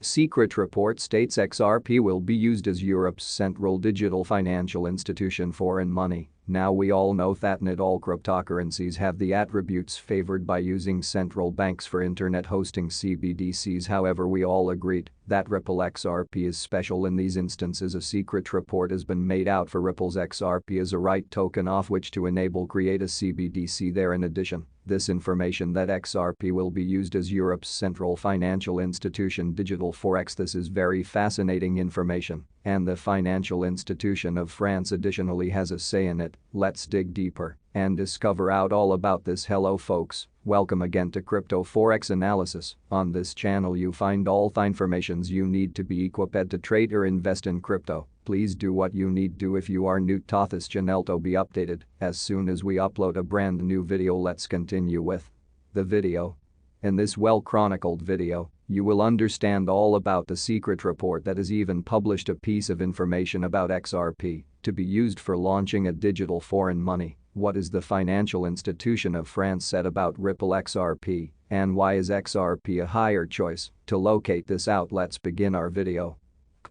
Secret report states XRP will be used as Europe's central digital financial institution for money. Now we all know that not all cryptocurrencies have the attributes favored by using central banks for internet hosting CBDCs. However, we all agreed that Ripple XRP is special in these instances. A secret report has been made out for Ripple's XRP as a right token off which to enable create a CBDC there. In addition, this information that XRP will be used as Europe's central financial institution digital forex. This is very fascinating information, and the financial institution of France additionally has a say in it. Let's dig deeper and discover out all about this. Hello folks, welcome again to Crypto Forex Analysis. On this channel you find all the informations you need to be equipped to trade or invest in crypto. Please do what you need to if you are new to this channel to be updated as soon as we upload a brand new video. Let's continue with the video. In this well-chronicled video, you will understand all about the secret report that has even published a piece of information about XRP to be used for launching a digital foreign money. What is the financial institution of France said about Ripple XRP, and why is XRP a higher choice? To locate this out, let's begin our video.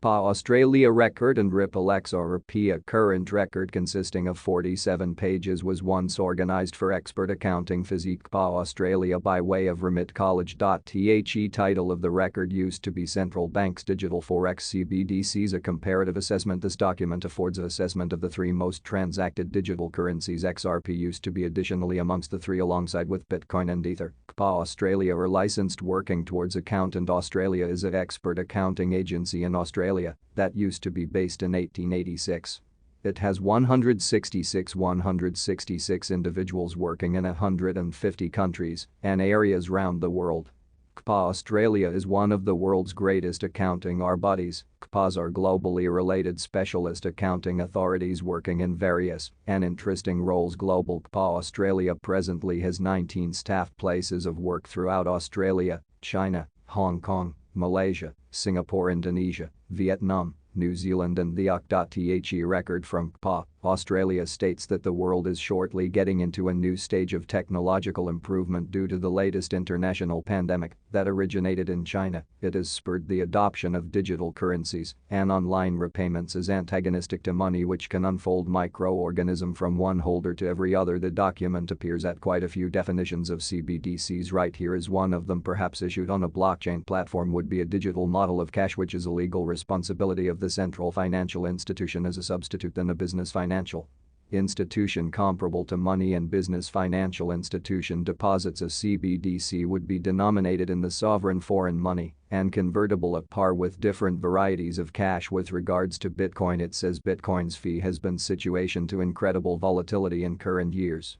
Australia record and Ripple XRP. A current record consisting of 47 pages was once organized for expert accounting physique Australia by way of remitcollege.the. Title of the record used to be Central Bank's Digital Forex CBDCs, a comparative assessment. This document affords an assessment of the three most transacted digital currencies. XRP used to be additionally amongst the three alongside with Bitcoin and Ether. Australia are licensed working towards Accountant Australia is an expert accounting agency in Australia that used to be based in 1886. It has 166 individuals working in 150 countries and areas round the world. Australia is one of the world's greatest accounting bodies. CPAs are globally related specialist accounting authorities working in various and interesting roles. Global Australia presently has 19 staff places of work throughout Australia, China, Hong Kong, Malaysia, Singapore, Indonesia, Vietnam, New Zealand and the .the record from CPA, Australia states that the world is shortly getting into a new stage of technological improvement due to the latest international pandemic that originated in China. It has spurred the adoption of digital currencies and online repayments as antagonistic to money which can unfold microorganism from one holder to every other. The document appears at quite a few definitions of CBDCs. Right here is one of them. Perhaps issued on a blockchain platform would be a digital model of cash which is a legal responsibility of the central financial institution as a substitute than a business financial institution comparable to money and business financial institution deposits. A CBDC would be denominated in the sovereign foreign money and convertible at par with different varieties of cash. With regards to Bitcoin, it says Bitcoin's fee has been situation to incredible volatility in current years.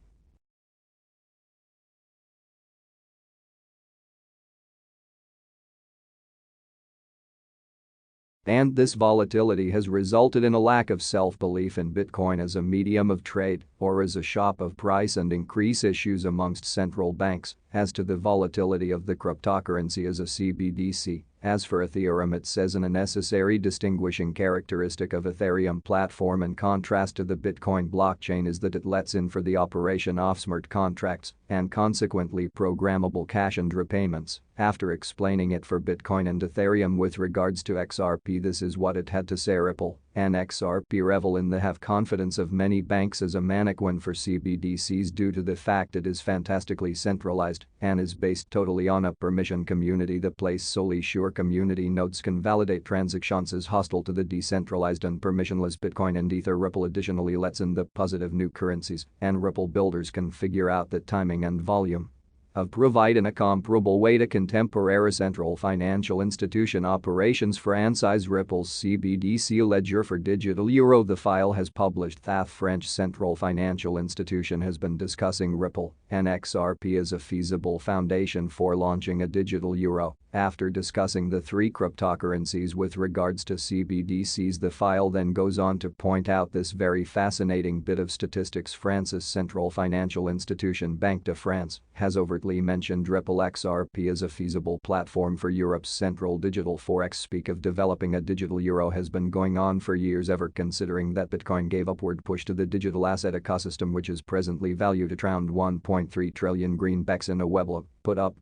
And this volatility has resulted in a lack of self-belief in Bitcoin as a medium of trade or as a shop of price and increase issues amongst central banks as to the volatility of the cryptocurrency as a CBDC. As for Ethereum, it says a necessary distinguishing characteristic of Ethereum platform in contrast to the Bitcoin blockchain is that it lets in for the operation of smart contracts and consequently programmable cash and repayments. After explaining it for Bitcoin and Ethereum with regards to XRP, this is what it had to say. Ripple and XRP revel in the have confidence of many banks as a mannequin for CBDCs due to the fact it is fantastically centralized and is based totally on a permission community. The place solely sure community nodes can validate transactions as hostile to the decentralized and permissionless Bitcoin and Ether. Ripple additionally lets in the positive new currencies, and Ripple builders can figure out the timing and volume of provide in a comparable way to contemporary central financial institution operations. Franchise Ripple's CBDC ledger for digital euro. The file has published that French central financial institution has been discussing Ripple and XRP as a feasible foundation for launching a digital euro. After discussing the three cryptocurrencies with regards to CBDCs, the file then goes on to point out this very fascinating bit of statistics. France's central financial institution Banque de France has overtly mentioned Ripple XRP as a feasible platform for Europe's central digital forex. Speak of developing a digital euro has been going on for years, ever considering that Bitcoin gave upward push to the digital asset ecosystem, which is presently valued at around 1.3 trillion greenbacks. In a weblog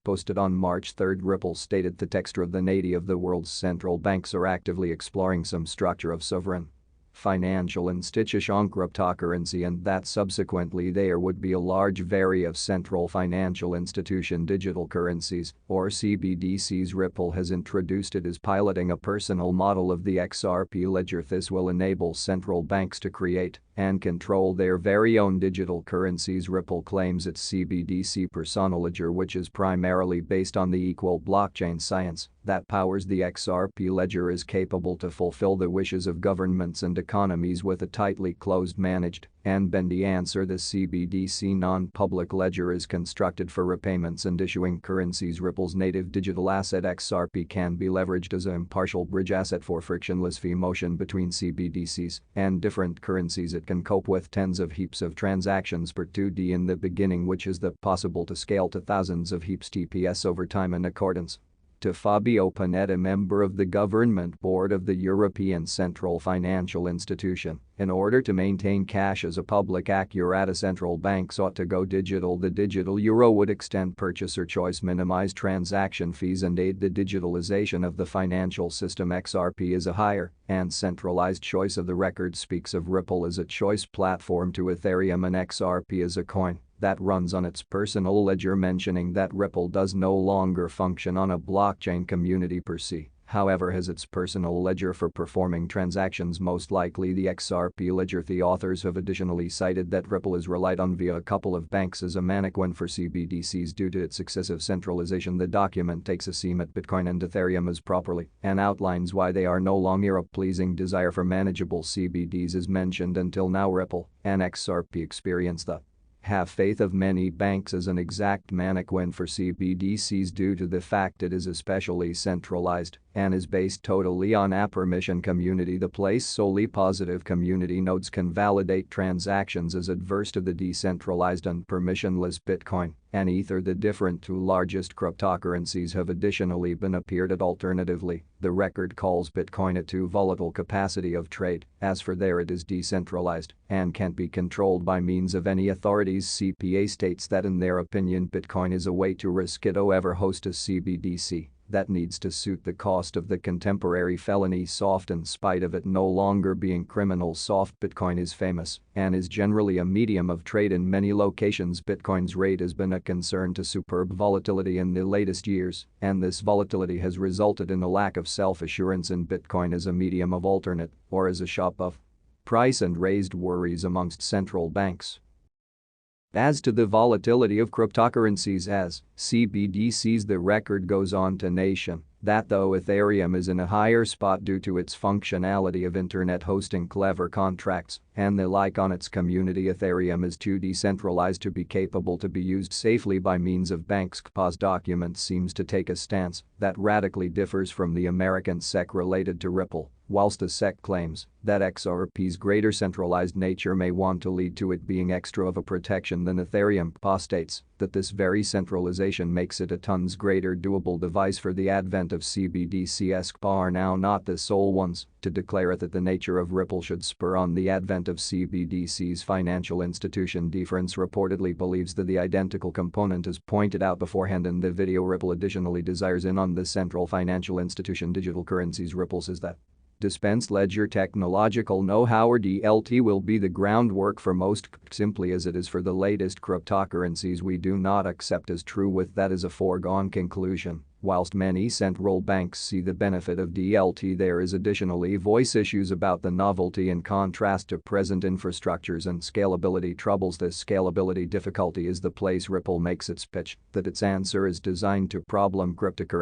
posted on March 3, Ripple stated stated the text of the native of the world's central banks are actively exploring some structure of sovereign financial institution cryptocurrency, and that subsequently there would be a large variety of central financial institution digital currencies, or CBDCs. Ripple has introduced it as piloting a personal model of the XRP ledger. This will enable central banks to create and control their very own digital currencies. Ripple claims its CBDC personal ledger, which is primarily based on the equal blockchain science that powers the XRP ledger, is capable to fulfill the wishes of governments and economies with a tightly closed, managed, and bendy answer. The CBDC non-public ledger is constructed for repayments and issuing currencies. Ripple's native digital asset XRP can be leveraged as an impartial bridge asset for frictionless fee motion between CBDCs and different currencies. It can cope with tens of heaps of transactions per 2D in the beginning, which is the possible to scale to thousands of heaps TPS over time in accordance to Fabio Panetta, member of the government board of the European Central Financial Institution. In order to maintain cash as a public accurate, central banks ought to go digital. The digital euro would extend purchaser choice, minimize transaction fees, and aid the digitalization of the financial system. XRP is a higher and centralized choice of the record, speaks of Ripple as a choice platform to Ethereum, and XRP as a coin that runs on its personal ledger, mentioning that Ripple does no longer function on a blockchain community per se, however has its personal ledger for performing transactions, most likely the XRP ledger. The authors have additionally cited that Ripple is relied on via a couple of banks as a mannequin for CBDCs due to its excessive centralization. The document takes a seam at Bitcoin and Ethereum as properly and outlines why they are no longer a pleasing desire for manageable CBDs as mentioned until now. Ripple and XRP experience the have faith of many banks as an exact mannequin for CBDCs due to the fact it is especially centralized and is based totally on a permission community. The place solely positive community nodes can validate transactions as adverse to the decentralized and permissionless Bitcoin and Ether. The different two largest cryptocurrencies have additionally been appeared at. Alternatively, the record calls Bitcoin a too volatile capacity of trade, as for there it is decentralized and can't be controlled by means of any authorities. CPA states that in their opinion Bitcoin is a way too risky to ever host a CBDC that needs to suit the cost of the contemporary felony soft. In spite of it no longer being criminal soft, Bitcoin is famous and is generally a medium of trade in many locations. Bitcoin's rate has been a concern to superb volatility in the latest years, and this volatility has resulted in a lack of self-assurance in Bitcoin as a medium of alternate or as a shop of price and raised worries amongst central banks. As to the volatility of cryptocurrencies as CBDCs, the record goes on to nation that though Ethereum is in a higher spot due to its functionality of internet hosting clever contracts and the like on its community, Ethereum is too decentralized to be capable to be used safely by means of banks. CPA's document seems to take a stance that radically differs from the American SEC related to Ripple, whilst the SEC claims that XRP's greater centralized nature may want to lead to it being extra of a protection than Ethereum. CPA states that this very centralization makes it a tons greater doable device for the advent of CBDCs. CPA are now not the sole ones to declare that the nature of Ripple should spur on the advent of CBDCs. Financial institution Difference reportedly believes that the identical component is pointed out beforehand in the video. Ripple additionally desires in on the central financial institution digital currencies. Ripple says that dispensed ledger technological know-how or DLT will be the groundwork for most, simply as it is for the latest cryptocurrencies. We do not accept as true with that as a foregone conclusion. Whilst many central banks see the benefit of DLT, there is additionally voice issues about the novelty in contrast to present infrastructures and scalability troubles. This scalability difficulty is the place Ripple makes its pitch that its answer is designed to problem cryptocurrency